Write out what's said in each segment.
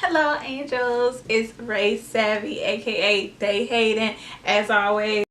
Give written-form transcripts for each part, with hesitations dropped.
Hello angels, it's MommaSavvy aka They Hating as always.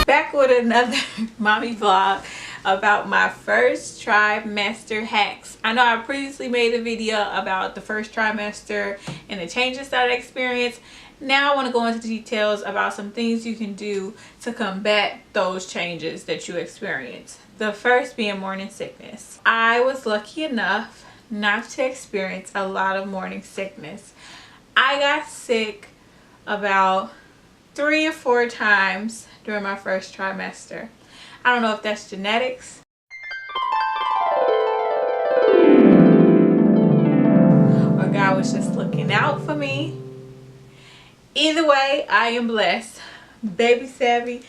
Back with another mommy vlog about my first trimester hacks. I know I previously made a video about the first trimester and the changes that I experienced. Now I want to go into details about some things you can do to combat those changes that you experience. The first being morning sickness. I was lucky enough not to experience a lot of morning sickness. I got sick about 3 or 4 times during my first trimester. I don't know if that's genetics or God was just looking out for me. Either way, I am blessed. Baby Savvy,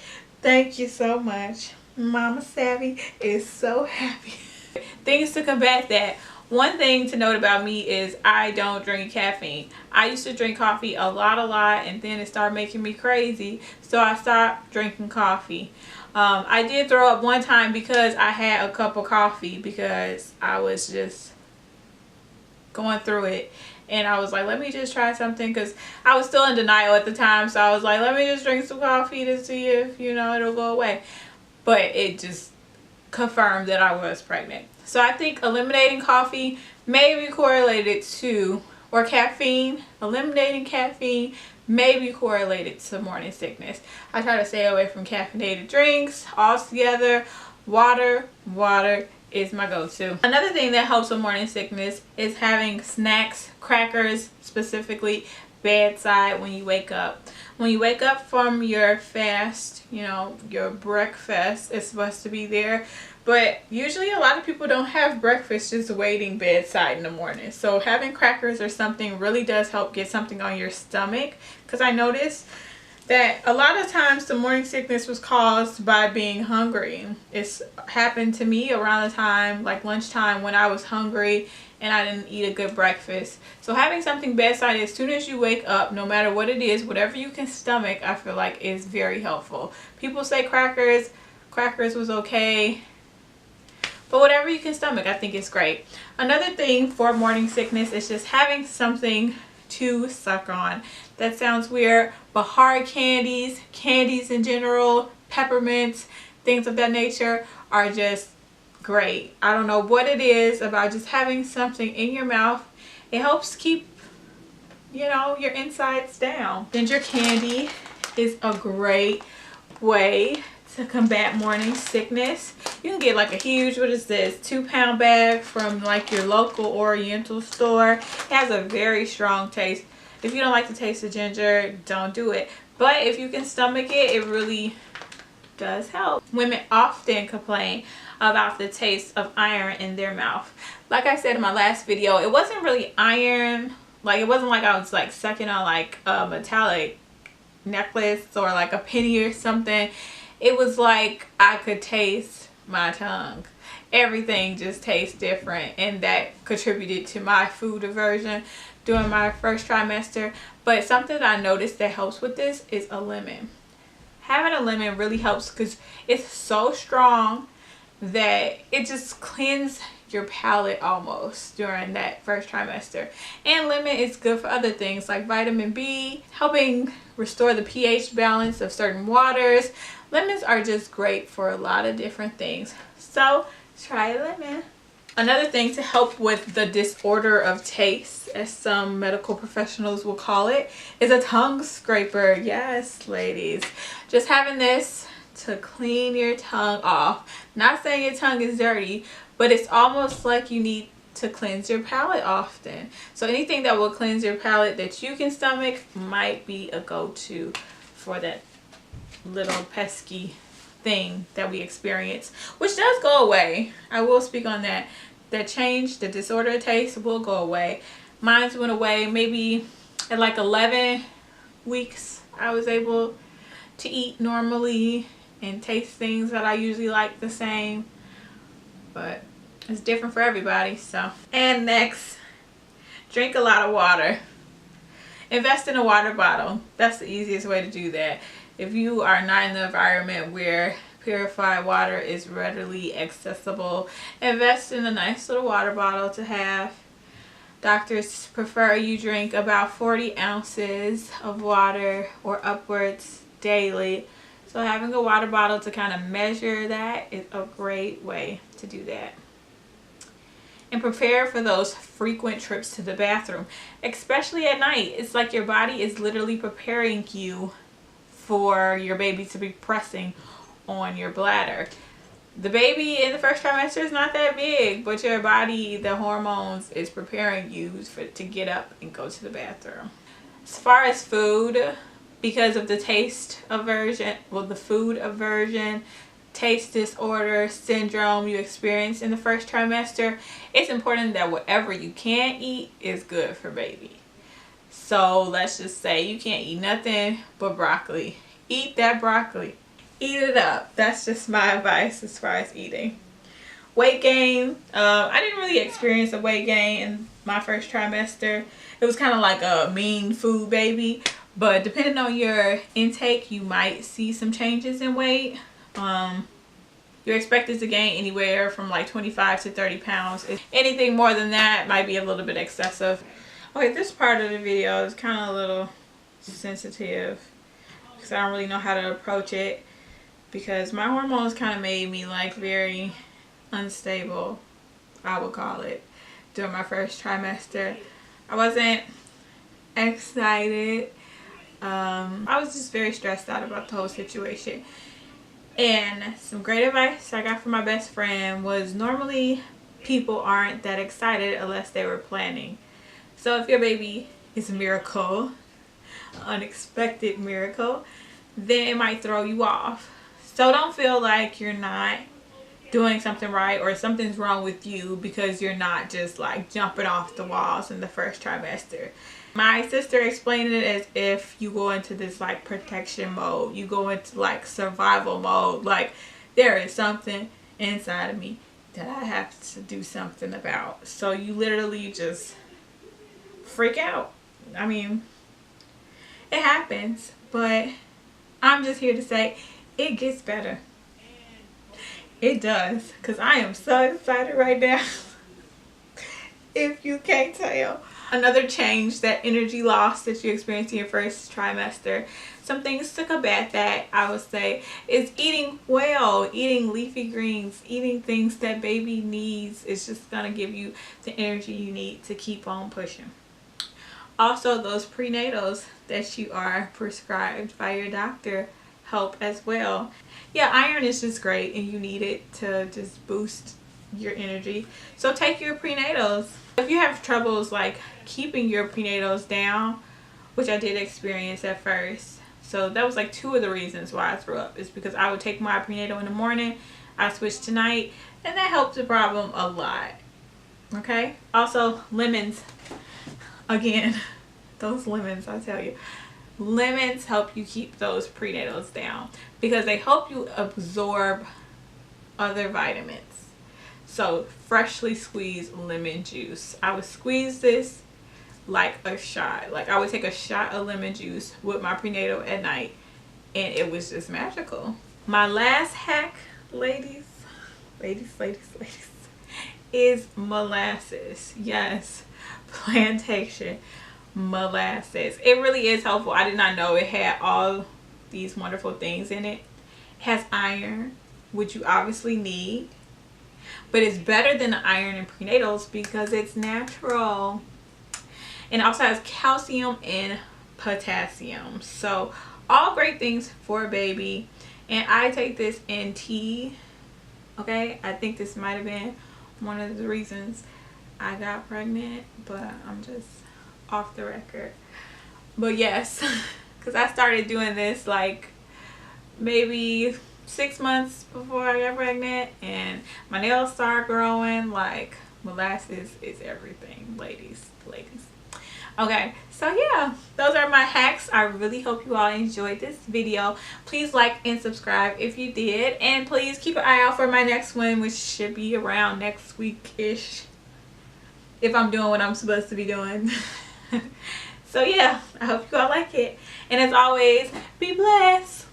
thank you so much. Mama Savvy is so happy. Things to combat that. One thing to note about me is I don't drink caffeine. I used to drink coffee a lot, and then it started making me crazy, so I stopped drinking coffee. I did throw up one time because I had a cup of coffee because I was just going through it, and I was like, let me just try something, because I was still in denial at the time, so I was like, let me just drink some coffee to see if, you know, it'll go away. But it just confirmed that I was pregnant. So I think eliminating coffee may be correlated to, or caffeine, eliminating caffeine may be correlated to morning sickness. I try to stay away from caffeinated drinks altogether. Water is my go-to. Another thing that helps with morning sickness is having snacks, crackers specifically, bedside when you wake up. When you wake up from your fast, you know, your breakfast is supposed to be there, but usually a lot of people don't have breakfast just waiting bedside in the morning. So having crackers or something really does help get something on your stomach, because I noticed that a lot of times the morning sickness was caused by being hungry. It's happened to me around the time, like lunchtime, when I was hungry and I didn't eat a good breakfast. So having something bedside as soon as you wake up, no matter what it is, whatever you can stomach, I feel like is very helpful. People say crackers was okay, but whatever you can stomach, I think is great. Another thing for morning sickness is just having something to suck on. That sounds weird, but hard candies in general, peppermints, things of that nature are just great. I don't know what it is about just having something in your mouth. It helps keep, you know, your insides down. Ginger candy is a great way to combat morning sickness. You can get like a huge, what is this, 2-pound bag from like your local Oriental store. It has a very strong taste. If you don't like the taste of ginger, don't do it. But if you can stomach it, it really does help. Women often complain about the taste of iron in their mouth. Like I said in my last video, it wasn't really iron. Like, it wasn't like I was like sucking on like a metallic necklace or like a penny or something. It was like I could taste my tongue. Everything just tastes different, and that contributed to my food aversion during my first trimester. But something that I noticed that helps with this is a lemon. Having a lemon really helps because it's so strong that it just cleans your palate almost during that first trimester. And lemon is good for other things like vitamin B, helping restore the pH balance of certain waters. Lemons are just great for a lot of different things, so try a lemon. Another thing to help with the disorder of taste, as some medical professionals will call it, is a tongue scraper. Yes, ladies, just having this to clean your tongue off. Not saying your tongue is dirty, but it's almost like you need to cleanse your palate often. So anything that will cleanse your palate that you can stomach might be a go-to for that little pesky thing that we experience, which does go away. I will speak on that. That change, the disorder of taste will go away. Mine's went away maybe at like 11 weeks. I was able to eat normally and taste things that I usually like the same. but it's different for everybody. So, and next, drink a lot of water. Invest in a water bottle. That's the easiest way to do that. If you are not in the environment where purified water is readily accessible, invest in a nice little water bottle to have. Doctors prefer you drink about 40 ounces of water or upwards daily. So having a water bottle to kind of measure that is a great way to do that. And prepare for those frequent trips to the bathroom, especially at night. It's like your body is literally preparing you for your baby to be pressing on your bladder. The baby in the first trimester is not that big, but your body, the hormones, is preparing you to get up and go to the bathroom. As far as food, because of the taste aversion, well, the food aversion, taste disorder syndrome you experience in the first trimester, it's important that whatever you can eat is good for baby. So let's just say you can't eat nothing but broccoli. Eat that broccoli. Eat it up. That's just my advice as far as eating. Weight gain. I didn't really experience a weight gain in my first trimester. It was kind of like a mean food baby. But depending on your intake, you might see some changes in weight. You're expected to gain anywhere from like 25 to 30 pounds. Anything more than that might be a little bit excessive. Okay, this part of the video is kind of a little sensitive because I don't really know how to approach it, because my hormones kind of made me like very unstable, I would call it, during my first trimester. I wasn't excited. I was just very stressed out about the whole situation. And some great advice I got from my best friend was normally people aren't that excited unless they were planning. So if your baby is a miracle, unexpected miracle, then it might throw you off. So don't feel like you're not doing something right or something's wrong with you because you're not just like jumping off the walls in the first trimester. My sister explained it as if you go into this like protection mode. You go into like survival mode. Like there is something inside of me that I have to do something about. So you literally just freak out. I mean, it happens, but I'm just here to say it gets better. It does, because I am so excited right now. If you can't tell. Another change, that energy loss that you experience in your first trimester, some things to combat that, I would say, is eating well, eating leafy greens, eating things that baby needs. It's just going to give you the energy you need to keep on pushing. Also, those prenatals that you are prescribed by your doctor help as well. Yeah, iron is just great and you need it to just boost your energy. So take your prenatals. If you have troubles like keeping your prenatals down, which I did experience at first, so that was like 2 of the reasons why I threw up, is because I would take my prenatal in the morning, I switched to night, and that helped the problem a lot. Okay, also lemons. Again, those lemons, I tell you, lemons help you keep those prenatals down because they help you absorb other vitamins. So freshly squeezed lemon juice, I would squeeze this like a shot. Like I would take a shot of lemon juice with my prenatal at night and it was just magical. My last hack, ladies, is molasses. Yes, plantation molasses. It really is helpful. I did not know it had all these wonderful things in it. It has iron, which you obviously need, but it's better than the iron in prenatals because it's natural. And it also has calcium and potassium, so all great things for a baby. And I take this in tea. Okay, I think this might have been one of the reasons I got pregnant, but I'm just off the record. But yes, because I started doing this like maybe 6 months before I got pregnant, and my nails started growing. Like molasses is everything, ladies. Okay, so yeah, those are my hacks. I really hope you all enjoyed this video. Please like and subscribe if you did, and please keep an eye out for my next one, which should be around next week-ish, if I'm doing what I'm supposed to be doing. So yeah, I hope you all like it, and as always, be blessed.